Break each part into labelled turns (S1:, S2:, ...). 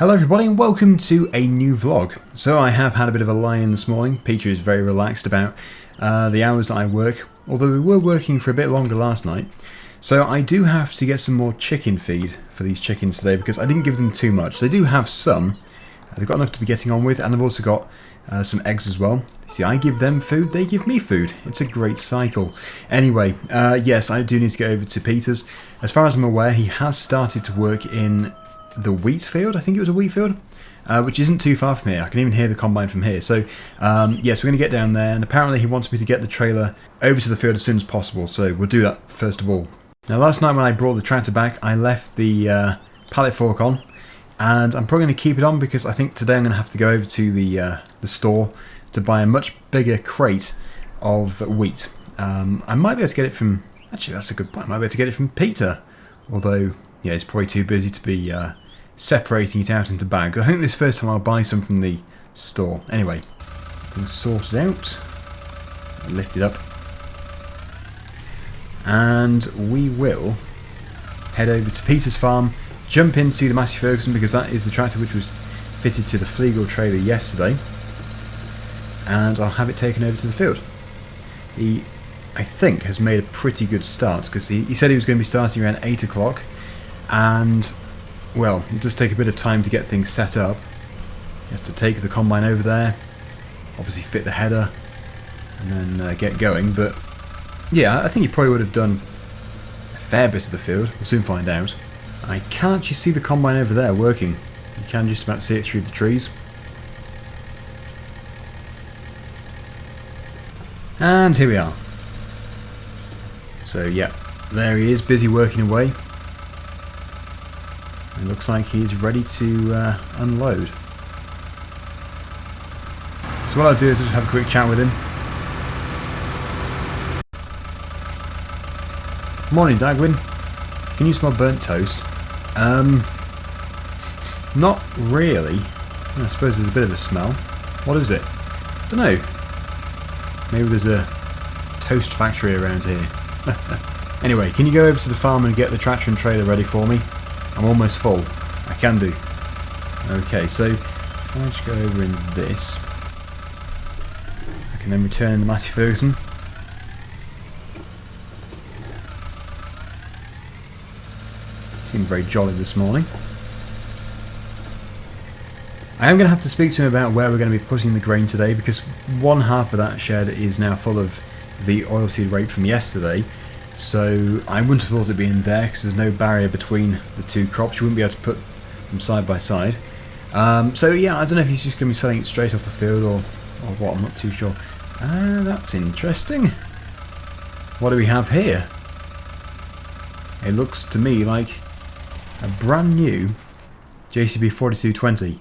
S1: Hello everybody and welcome to a new vlog. So I have had a bit of a lie-in this morning. Peter is very relaxed about the hours that I work, although we were working for a bit longer last night. So I do have to get some more chicken feed for these chickens today because I didn't give them too much. They do have some. They've got enough to be getting on with, and I've also got some eggs as well. See, I give them food, they give me food. It's a great cycle. Anyway, yes, I do need to get over to Peter's. As far as I'm aware, he has started to work in the wheat field. I think it was a wheat field, which isn't too far from here. I can even hear the combine from here. So, yes, we're going to get down there, and apparently he wants me to get the trailer over to the field as soon as possible. So we'll do that first of all. Now, last night when I brought the tractor back, I left the pallet fork on, and I'm probably going to keep it on because I think today I'm going to have to go over to the store to buy a much bigger crate of wheat. I might be able to get it from... Actually, that's a good point. I might be able to get it from Peter, although, yeah, he's probably too busy to be separating it out into bags. I think this first time I'll buy some from the store. Anyway, things sorted out. Lift it up. And we will head over to Peter's farm, jump into the Massey Ferguson because that is the tractor which was fitted to the Fleagle trailer yesterday, and I'll have it taken over to the field. He, I think, has made a pretty good start because he said he was going to be starting around 8 o'clock, and, well, it does take a bit of time to get things set up. He has to take the combine over there, obviously fit the header, and then get going, but yeah, I think he probably would have done a fair bit of the field. We'll soon find out. I can actually see the combine over there working. You can just about see it through the trees. And here we are. So yeah, there he is, busy working away. It looks like he's ready to unload. So what I'll do is just have a quick chat with him. Morning, Daggerwin. Can you smell burnt toast? Not really. I suppose there's a bit of a smell. What is it? Don't know. Maybe there's a toast factory around here. Anyway, can you go over to the farm and get the tractor and trailer ready for me? I'm almost full. I can do. Okay, so if I just go over in this, I can then return in the Massey Ferguson. Seemed very jolly this morning. I am going to have to speak to him about where we're going to be putting the grain today because one half of that shed is now full of the oilseed rape from yesterday, so I wouldn't have thought it'd be in there because there's no barrier between the two crops. You wouldn't be able to put them side by side. So yeah, I don't know if he's just going to be selling it straight off the field or what, I'm not too sure. That's interesting. What do we have here? It looks to me like a brand new JCB 4220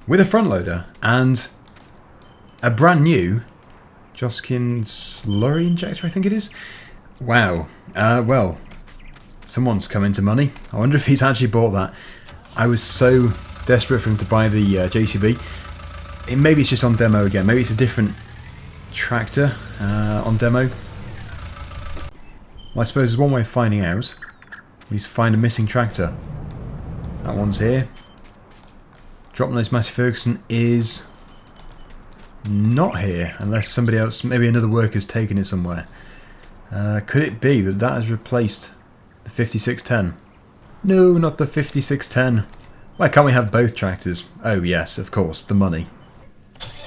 S1: with a front loader and a brand new Joskin Slurry injector, I think it is. Wow. Well, someone's come into money. I wonder if he's actually bought that. I was so desperate for him to buy the JCB. Maybe it's just on demo again. Maybe it's a different tractor on demo. Well, I suppose there's one way of finding out. We need to find a missing tractor. That one's here. Drop nose Massey Ferguson is not here, unless somebody else, maybe another worker's taken it somewhere. Could it be that that has replaced the 5610? No, not the 5610. Why can't we have both tractors? Oh yes, of course, the money.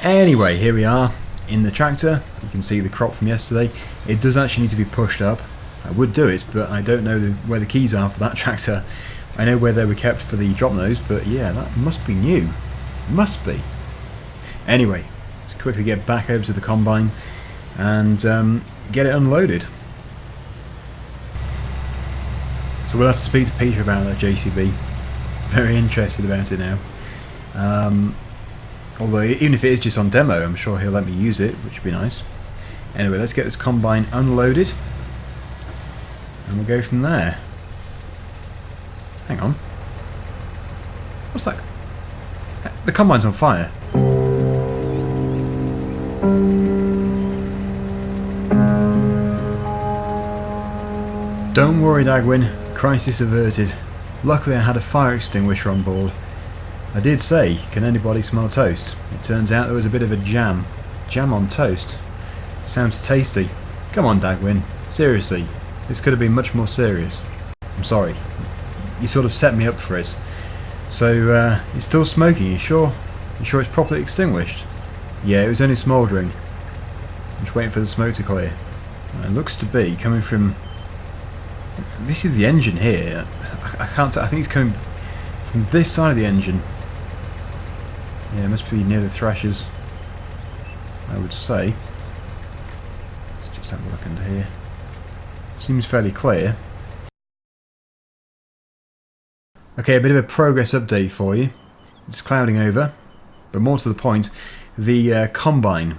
S1: Anyway, here we are in the tractor. You can see the crop from yesterday. It does actually need to be pushed up. I would do it, but I don't know where the keys are for that tractor. I know where they were kept for the drop nose, but yeah, that must be new. Must be. Anyway, let's quickly get back over to the combine and get it unloaded. So we'll have to speak to Peter about that JCB. Very interested about it now. Although, even if it is just on demo, I'm sure he'll let me use it, which would be nice. Anyway, let's get this combine unloaded. And we'll go from there. Hang on. What's that? The combine's on fire. Don't worry, Daggerwin. Crisis averted. Luckily I had a fire extinguisher on board. I did say, can anybody smell toast? It turns out there was a bit of a jam. Jam on toast? Sounds tasty. Come on, Daggerwin. Seriously, this could have been much more serious. I'm sorry. You sort of set me up for it. So, it's still smoking, you sure? You sure it's properly extinguished? Yeah, it was only smouldering. I'm just waiting for the smoke to clear. It looks to be coming from... This is the engine here. I can't I think it's coming from this side of the engine. Yeah, it must be near the thrashers, I would say. Let's just have a look under here. Seems fairly clear. Okay, a bit of a progress update for you. It's clouding over, but more to the point, the combine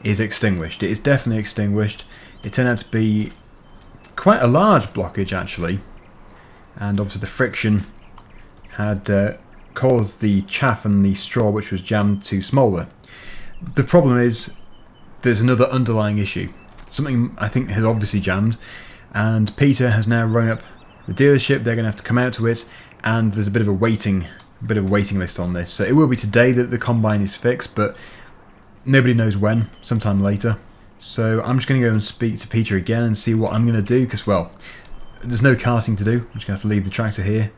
S1: is extinguished. It is definitely extinguished. It turned out to be quite a large blockage, actually, and obviously the friction had caused the chaff and the straw which was jammed to smoulder. The problem is there's another underlying issue. Something I think has obviously jammed, and Peter has now rung up the dealership. They're going to have to come out to it, and there's a bit of a waiting list on this. So it will be today that the combine is fixed, but nobody knows when. Sometime later. So I'm just going to go and speak to Peter again and see what I'm going to do, because, well, there's no karting to do. I'm just going to have to leave the tractor here,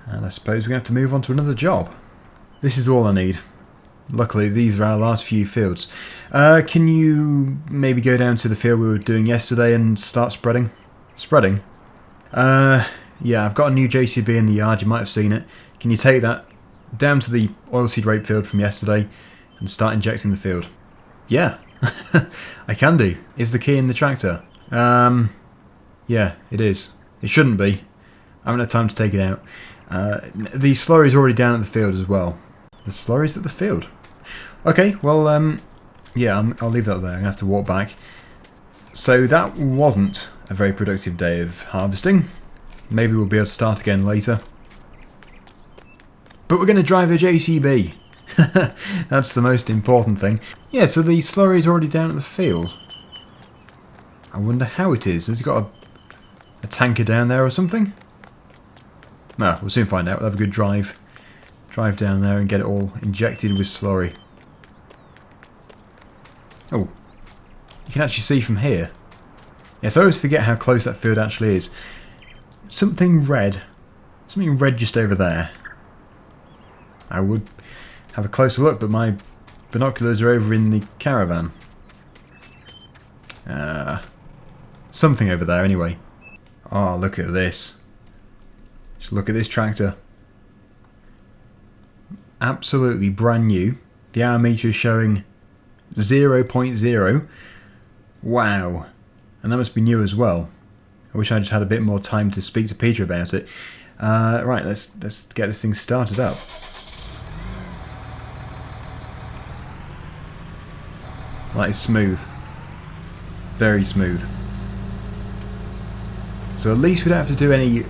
S1: and I suppose we're going to have to move on to another job. This is all I need. Luckily, these are our last few fields. Can you maybe go down to the field we were doing yesterday and start spreading? Spreading? Yeah, I've got a new JCB in the yard, you might have seen it. Can you take that down to the oilseed rape field from yesterday and start injecting the field? Yeah, I can do. Is the key in the tractor? Yeah, it is. It shouldn't be. I haven't had time to take it out. The slurry's already down at the field as well. The slurry's at the field? Okay, well, yeah, I'll leave that there. I'm going to have to walk back. So that wasn't a very productive day of harvesting. Maybe we'll be able to start again later. But we're going to drive a JCB. That's the most important thing. Yeah, so the slurry's already down at the field. I wonder how it is. Has he got a tanker down there or something? Well, we'll soon find out. We'll have a good drive down there and get it all injected with slurry. Oh, you can actually see from here. Yes, I always forget how close that field actually is. Something red just over there. I would have a closer look, but my binoculars are over in the caravan. Something over there anyway. Oh, look at this. Just look at this tractor. Absolutely brand new. The hour meter is showing 0.0. Wow. And that must be new as well. I wish I just had a bit more time to speak to Peter about it. Right, let's get this thing started up. That is smooth. Very smooth. So at least we don't have to do any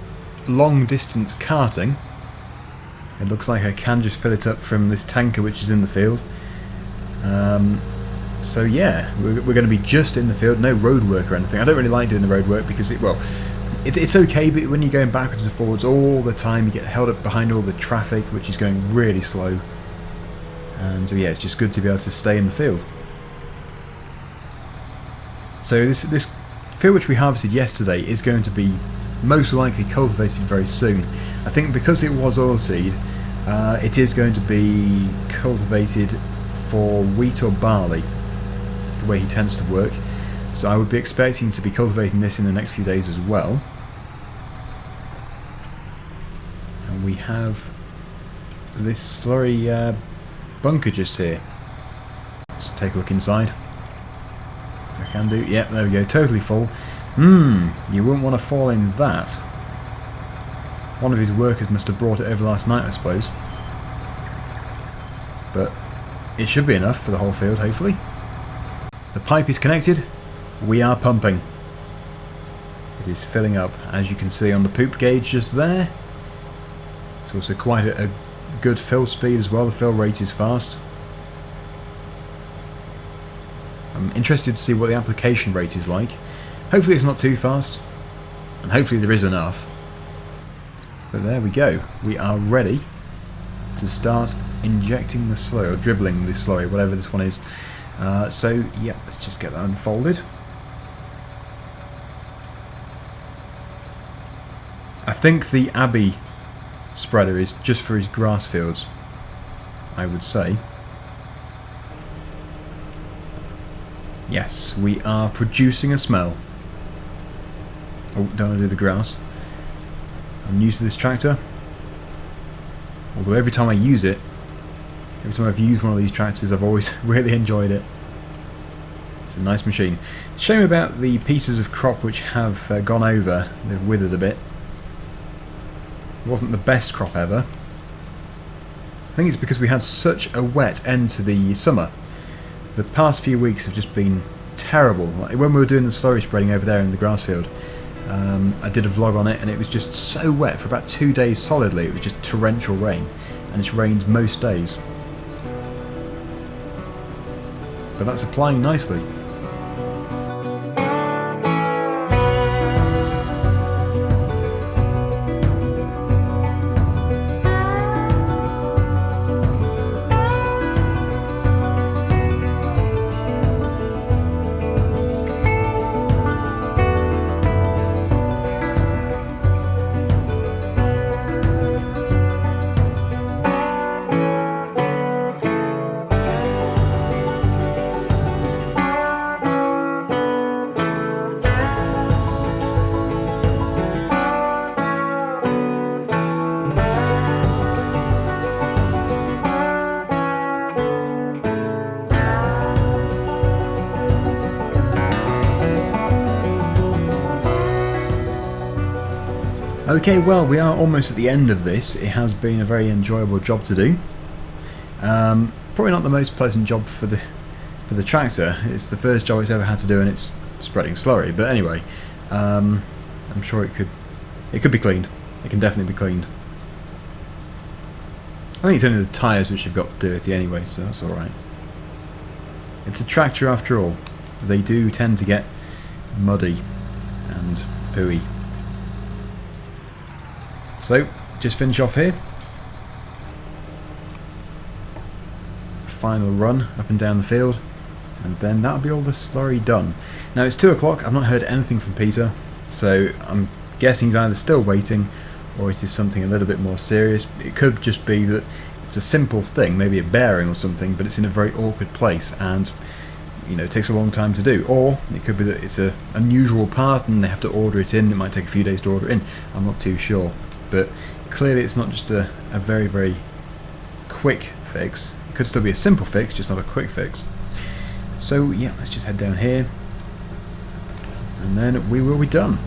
S1: long distance carting. It looks like I can just fill it up from this tanker which is in the field. So yeah, we're going to be just in the field, no road work or anything. I don't really like doing the road work because it's okay, but when you're going backwards and forwards all the time, you get held up behind all the traffic, which is going really slow. And so yeah, it's just good to be able to stay in the field. So this field which we harvested yesterday is going to be most likely cultivated very soon. I think because it was oilseed, it is going to be cultivated for wheat or barley. That's the way he tends to work. So I would be expecting to be cultivating this in the next few days as well. And we have this slurry bunker just here. Let's take a look inside. I can do. Yep, there we go. Totally full. You wouldn't want to fall in that. One of his workers must have brought it over last night, I suppose. But it should be enough for the whole field, hopefully. The pipe is connected. We are pumping. It is filling up, as you can see on the poop gauge just there. It's also quite a good fill speed as well. The fill rate is fast. I'm interested to see what the application rate is like. Hopefully it's not too fast, and hopefully there is enough. But there we go. We are ready to start injecting the slurry, or dribbling the slurry, whatever this one is. So yeah, let's just get that unfolded. I think the Abbey spreader is just for his grass fields, I would say. Yes, we are producing a smell. Oh, don't want to do the grass. I'm new to this tractor. Although every time I use it, every time I've used one of these tractors, I've always really enjoyed it. It's a nice machine. Shame about the pieces of crop which have gone over. They've withered a bit. It wasn't the best crop ever. I think it's because we had such a wet end to the summer. The past few weeks have just been terrible. Like when we were doing the slurry spreading over there in the grass field, I did a vlog on it, and it was just so wet for about 2 days solidly. It was just torrential rain, and it's rained most days. But that's applying nicely. Okay, well, we are almost at the end of this. It has been a very enjoyable job to do. Probably not the most pleasant job for the tractor. It's the first job it's ever had to do, and it's spreading slurry. But anyway, I'm sure it could be cleaned. It can definitely be cleaned. I think it's only the tyres which have got dirty anyway, so that's all right. It's a tractor after all. They do tend to get muddy and pooey. So, just finish off here. Final run up and down the field, and then that'll be all the slurry done. Now it's 2 o'clock, I've not heard anything from Peter, so I'm guessing he's either still waiting or it is something a little bit more serious. It could just be that it's a simple thing, maybe a bearing or something, but it's in a very awkward place and it takes a long time to do. Or it could be that it's an unusual part and they have to order it in. It might take a few days to order it in. I'm not too sure. But clearly it's not just a very, very quick fix. It could still be a simple fix, just not a quick fix. So yeah, let's just head down here, and then we will be done.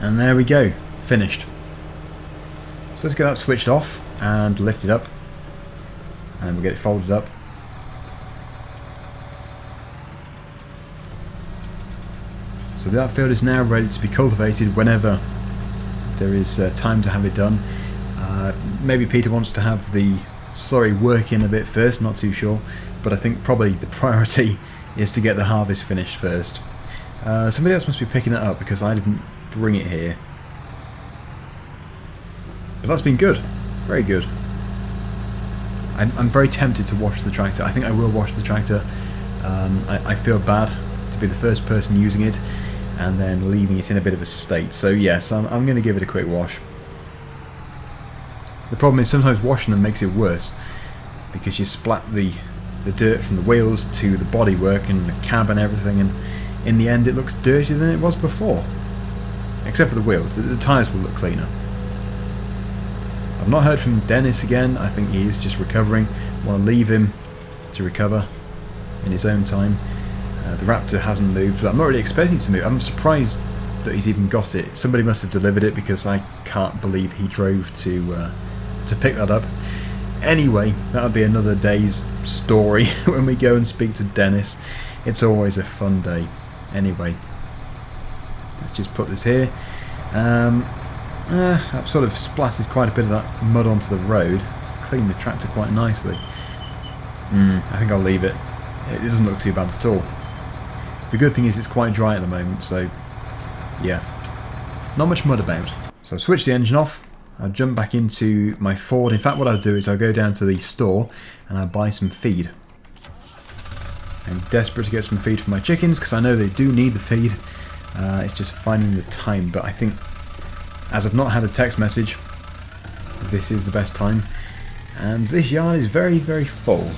S1: And there we go, finished. So let's get that switched off and lifted up. And then we'll get it folded up. So that field is now ready to be cultivated whenever there is time to have it done. Maybe Peter wants to have the slurry work in a bit first, not too sure, but I think probably the priority is to get the harvest finished first. Somebody else must be picking it up because I didn't bring it here. But that's been good, very good. I'm very tempted to wash the tractor. I think I will wash the tractor. I feel bad to be the first person using it and then leaving it in a bit of a state. So yes, I'm going to give it a quick wash. The problem is sometimes washing them makes it worse because you splat the dirt from the wheels to the bodywork and the cab and everything, and in the end it looks dirtier than it was before. Except for the wheels. The tyres will look cleaner. I've not heard from Dennis again. I think he is just recovering. I want to leave him to recover in his own time. The Raptor hasn't moved, but I'm not really expecting to move. I'm surprised that he's even got it. Somebody must have delivered it because I can't believe he drove to pick that up. Anyway, that'll be another day's story when we go and speak to Dennis. It's always a fun day. Anyway, let's just put this here. I've sort of splattered quite a bit of that mud onto the road to clean the tractor quite nicely. I think I'll leave it. it doesn't look too bad at all. The good thing is it's quite dry at the moment, so yeah, not much mud about. So I'll switch the engine off, I'll jump back into my Ford. In fact, what I'll do is I'll go down to the store and I'll buy some feed. I'm desperate to get some feed for my chickens because I know they do need the feed. It's just finding the time, but I think as I've not had a text message, this is the best time. And this yard is very, very full.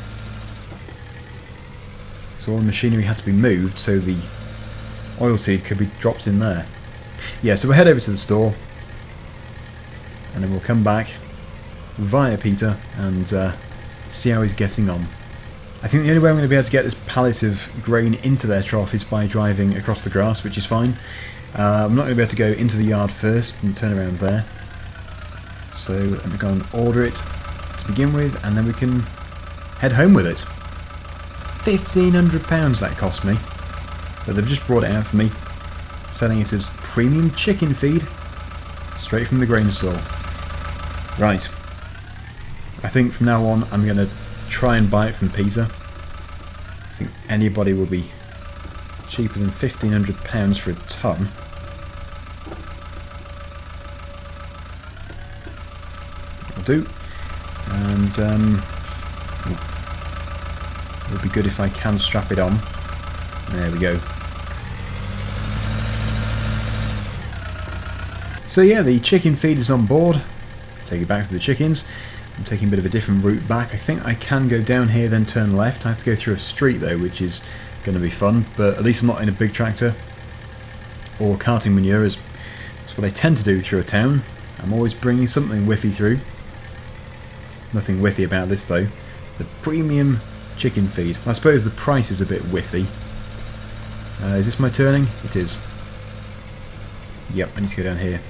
S1: So all the machinery had to be moved so the oilseed could be dropped in there. Yeah, so we'll head over to the store and then we'll come back via Peter and see how he's getting on. I think the only way I'm going to be able to get this pallet of grain into their trough is by driving across the grass, which is fine. I'm not going to be able to go into the yard first and turn around there. So let me go and order it to begin with, and then we can head home with it. £1,500 that cost me, but they've just brought it out for me, selling it as premium chicken feed, straight from the grain store. Right, I think from now on I'm going to try and buy it from Peter. I think anybody will be cheaper than £1,500 for a ton. That'll do. And it would be good if I can strap it on. There we go. So yeah, the chicken feed is on board. Take it back to the chickens. I'm taking a bit of a different route back. I think I can go down here then turn left. I have to go through a street though, which is going to be fun, but at least I'm not in a big tractor or carting manure, as that's what I tend to do through a town. I'm always bringing something whiffy through. Nothing whiffy about this though. The premium chicken feed. I suppose the price is a bit whiffy. Is this my turning? It is. Yep, I need to go down here.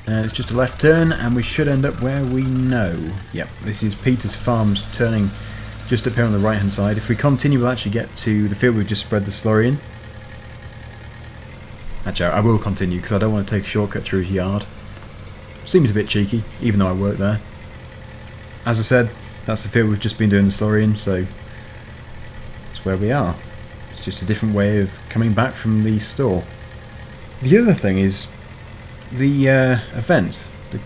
S1: And it's just a left turn, and we should end up where we know. Yep, this is Peter's farm's turning just up here on the right hand side. If we continue, we'll actually get to the field we've just spread the slurry in. Actually, I will continue because I don't want to take a shortcut through his yard. Seems a bit cheeky, even though I work there. As I said, that's the field we've just been doing the slurry in, so that's where we are. It's just a different way of coming back from the store. The other thing is the event, the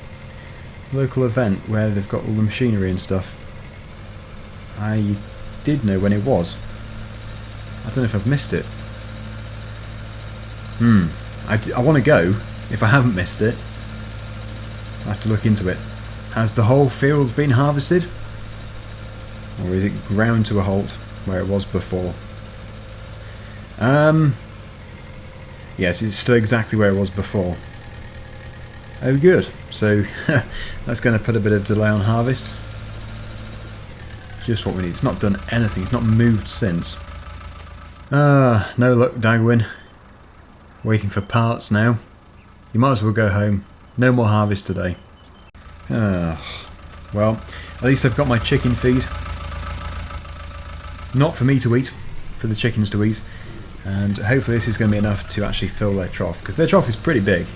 S1: local event where they've got all the machinery and stuff. I did know when it was. I don't know if I've missed it. I want to go, if I haven't missed it. I'll have to look into it. Has the whole field been harvested? Or is it ground to a halt where it was before? Yes, it's still exactly where it was before. Oh good, so that's going to put a bit of delay on harvest. Just what we need. It's not done anything, it's not moved since. No luck, Daggerwin. Waiting for parts now. You might as well go home. No more harvest today. Well, at least I've got my chicken feed. Not for me to eat, for the chickens to eat. And hopefully this is going to be enough to actually fill their trough, because their trough is pretty big.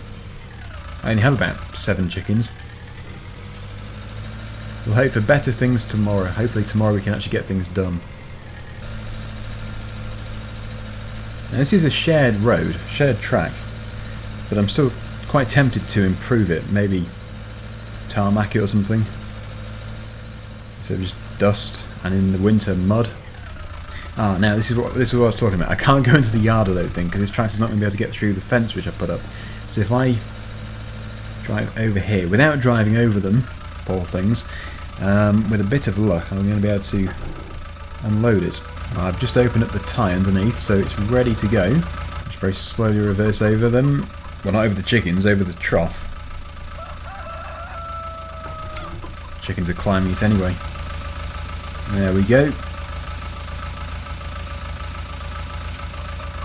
S1: I only have about 7 chickens. We'll hope for better things tomorrow. Hopefully tomorrow we can actually get things done. Now this is a shared road, shared track, but I'm still quite tempted to improve it. Maybe tarmac it or something. So just dust, and in the winter mud. Now this is what I was talking about. I can't go into the yard, I don't think, because this tractor's not going to be able to get through the fence which I put up. So if I drive over here without driving over them, poor things, with a bit of luck, I'm going to be able to unload it. I've just opened up the tyre underneath, so it's ready to go. Just very slowly reverse over them. Well, not over the chickens, over the trough. Chickens are climbing it anyway. There we go.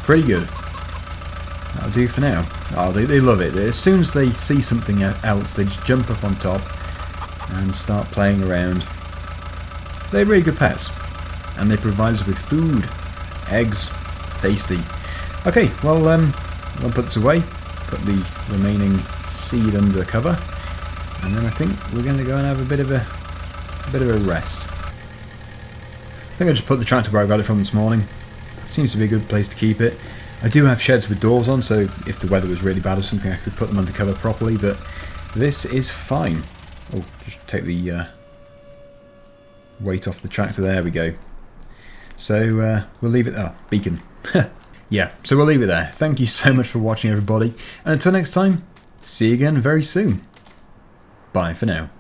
S1: Pretty good. That'll do for now. Oh, they love it. As soon as they see something else, they just jump up on top and start playing around. They're really good pets. And they provide us with food. Eggs. Tasty. Okay, well, I'll put this away. Put the remaining seed under cover. And then I think we're going to go and have a bit of a rest. think I just put the tractor where I got it from this morning. Seems to be a good place to keep it. I do have sheds with doors on, so if the weather was really bad or something, I could put them under cover properly, but this is fine. Oh, just take the weight off the tractor. There we go. So we'll leave it there. Beacon. Yeah, so we'll leave it there. Thank you so much for watching, everybody. And until next time, see you again very soon. Bye for now.